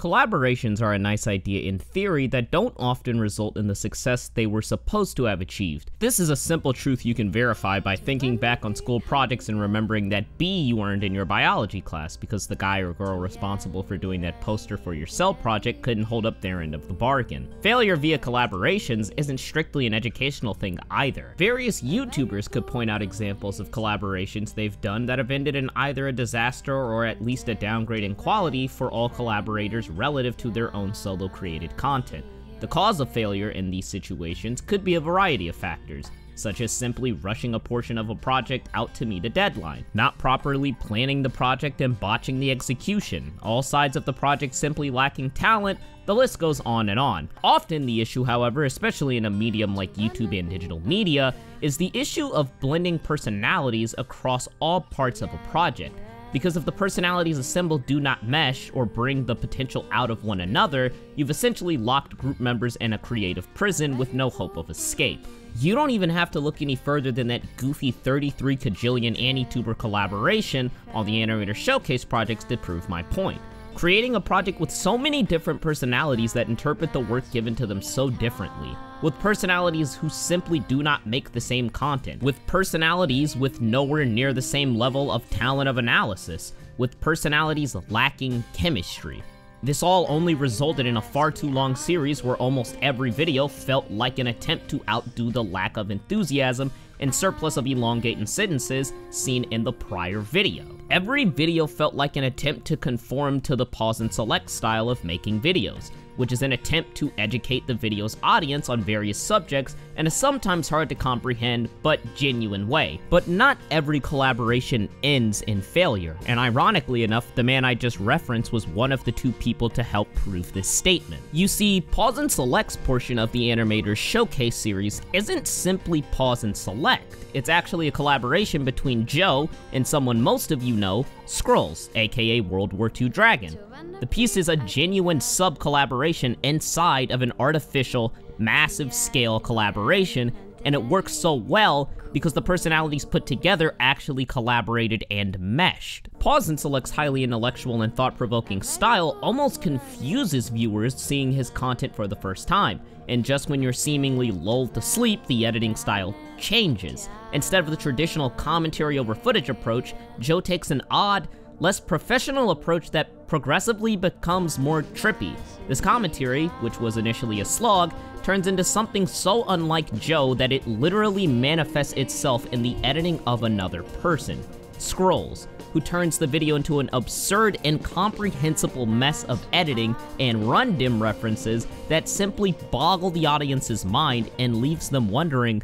Collaborations are a nice idea in theory that don't often result in the success they were supposed to have achieved. This is a simple truth you can verify by thinking back on school projects and remembering that B you earned in your biology class because the guy or girl responsible for doing that poster for your cell project couldn't hold up their end of the bargain. Failure via collaborations isn't strictly an educational thing either. Various YouTubers could point out examples of collaborations they've done that have ended in either a disaster or at least a downgrade in quality for all collaborators relative to their own solo created content. The cause of failure in these situations could be a variety of factors, such as simply rushing a portion of a project out to meet a deadline, not properly planning the project and botching the execution, all sides of the project simply lacking talent, the list goes on and on. Often the issue, however, especially in a medium like YouTube and digital media, is the issue of blending personalities across all parts of a project. Because if the personalities assembled do not mesh or bring the potential out of one another, you've essentially locked group members in a creative prison with no hope of escape. You don't even have to look any further than that goofy 33 kajillion AniTuber collaboration on the Animator Showcase projects to prove my point. Creating a project with so many different personalities that interpret the work given to them so differently, with personalities who simply do not make the same content, with personalities with nowhere near the same level of talent of analysis, with personalities lacking chemistry. This all only resulted in a far too long series where almost every video felt like an attempt to outdo the lack of enthusiasm and surplus of elongating sentences seen in the prior video. Every video felt like an attempt to conform to the pause and select style of making videos, which is an attempt to educate the video's audience on various subjects in a sometimes hard to comprehend but genuine way. But not every collaboration ends in failure, and ironically enough, the man I just referenced was one of the two people to help prove this statement. You see, Pause and Select's portion of the Animator's Showcase series isn't simply Pause and Select. It's actually a collaboration between Joe and someone most of you know, Skrulls, aka World War II Dragon. The piece is a genuine sub-collaboration inside of an artificial, massive-scale collaboration, and it works so well because the personalities put together actually collaborated and meshed. Pause and Select's highly intellectual and thought-provoking style almost confuses viewers seeing his content for the first time, and just when you're seemingly lulled to sleep, the editing style changes. Instead of the traditional commentary over footage approach, Joe takes an odd, less professional approach that progressively becomes more trippy. This commentary, which was initially a slog, turns into something so unlike Joe that it literally manifests itself in the editing of another person, Skrulls, who turns the video into an absurd, incomprehensible mess of editing and run-dim references that simply boggle the audience's mind and leaves them wondering,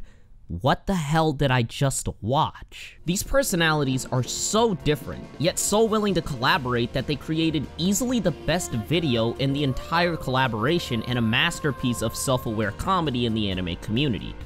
what the hell did I just watch? These personalities are so different, yet so willing to collaborate that they created easily the best video in the entire collaboration and a masterpiece of self-aware comedy in the anime community.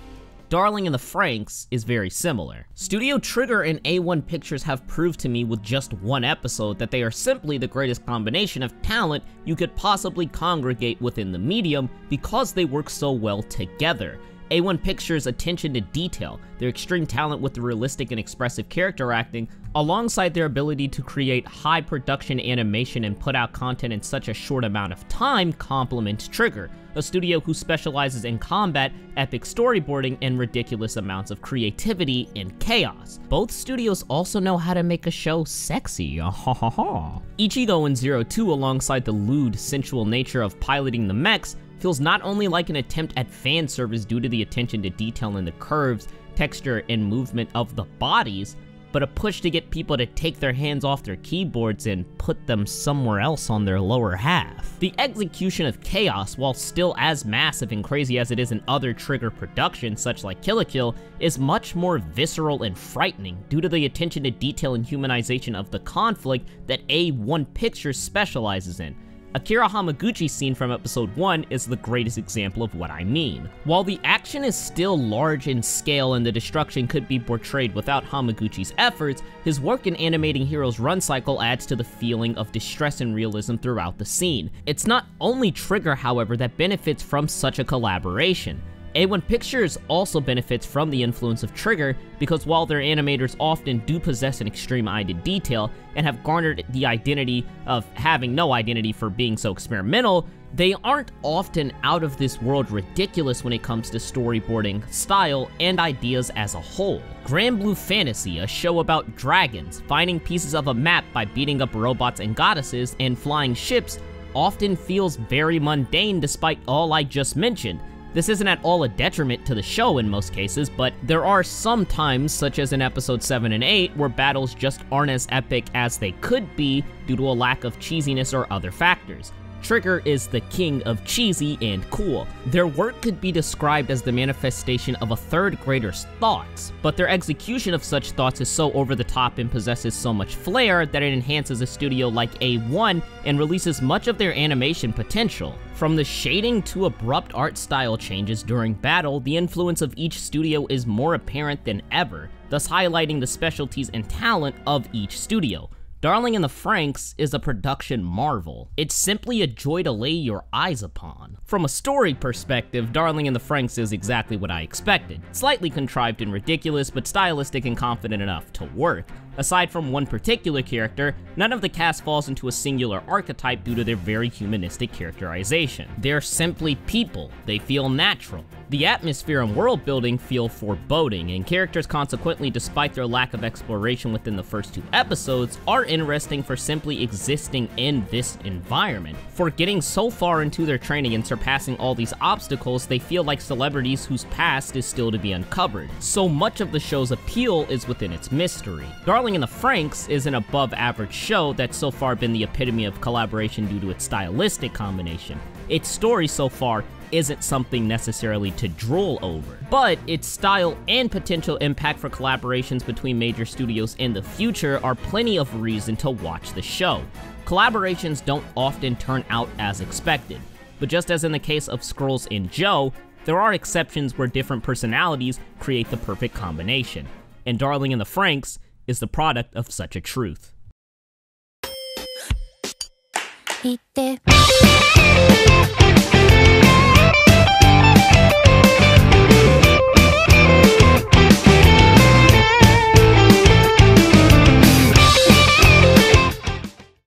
Darling and the Frankxx is very similar. Studio Trigger and A1 Pictures have proved to me with just one episode that they are simply the greatest combination of talent you could possibly congregate within the medium because they work so well together. A1 Pictures' attention to detail, their extreme talent with the realistic and expressive character acting, alongside their ability to create high production animation and put out content in such a short amount of time, complements Trigger, a studio who specializes in combat, epic storyboarding, and ridiculous amounts of creativity and chaos. Both studios also know how to make a show sexy, Ichigo in Zero 2, alongside the lewd, sensual nature of piloting the mechs, feels not only like an attempt at fan service due to the attention to detail in the curves, texture, and movement of the bodies, but a push to get people to take their hands off their keyboards and put them somewhere else on their lower half. The execution of Chaos, while still as massive and crazy as it is in other Trigger productions such like Kill la Kill, is much more visceral and frightening due to the attention to detail and humanization of the conflict that A1 Pictures specializes in. Akira Hamaguchi's scene from episode 1 is the greatest example of what I mean. While the action is still large in scale and the destruction could be portrayed without Hamaguchi's efforts, his work in animating Hero's run cycle adds to the feeling of distress and realism throughout the scene. It's not only Trigger, however, that benefits from such a collaboration. A1 Pictures also benefits from the influence of Trigger because while their animators often do possess an extreme eye to detail and have garnered the identity of having no identity for being so experimental, they aren't often out of this world ridiculous when it comes to storyboarding, style, and ideas as a whole. Grand Blue Fantasy, a show about dragons, finding pieces of a map by beating up robots and goddesses, and flying ships, often feels very mundane despite all I just mentioned. This isn't at all a detriment to the show in most cases, but there are some times, such as in episodes 7 and 8, where battles just aren't as epic as they could be due to a lack of cheesiness or other factors. Trigger is the king of cheesy and cool. Their work could be described as the manifestation of a third grader's thoughts, but their execution of such thoughts is so over the top and possesses so much flair that it enhances a studio like A1 and releases much of their animation potential. From the shading to abrupt art style changes during battle, the influence of each studio is more apparent than ever, thus highlighting the specialties and talent of each studio. Darling in the Frankxx is a production marvel. It's simply a joy to lay your eyes upon. From a story perspective, Darling in the Frankxx is exactly what I expected. Slightly contrived and ridiculous, but stylistic and confident enough to work. Aside from one particular character, none of the cast falls into a singular archetype due to their very humanistic characterization. They're simply people. They feel natural. The atmosphere and world building feel foreboding, and characters consequently, despite their lack of exploration within the first 2 episodes, are interesting for simply existing in this environment. For getting so far into their training and surpassing all these obstacles, they feel like celebrities whose past is still to be uncovered. So much of the show's appeal is within its mystery. Darling in the Frankxx is an above-average show that's so far been the epitome of collaboration due to its stylistic combination. Its story so far isn't something necessarily to drool over, but its style and potential impact for collaborations between major studios in the future are plenty of reason to watch the show. Collaborations don't often turn out as expected, but just as in the case of Skrulls and Joe, there are exceptions where different personalities create the perfect combination, and Darling in the Frankxx is the product of such a truth.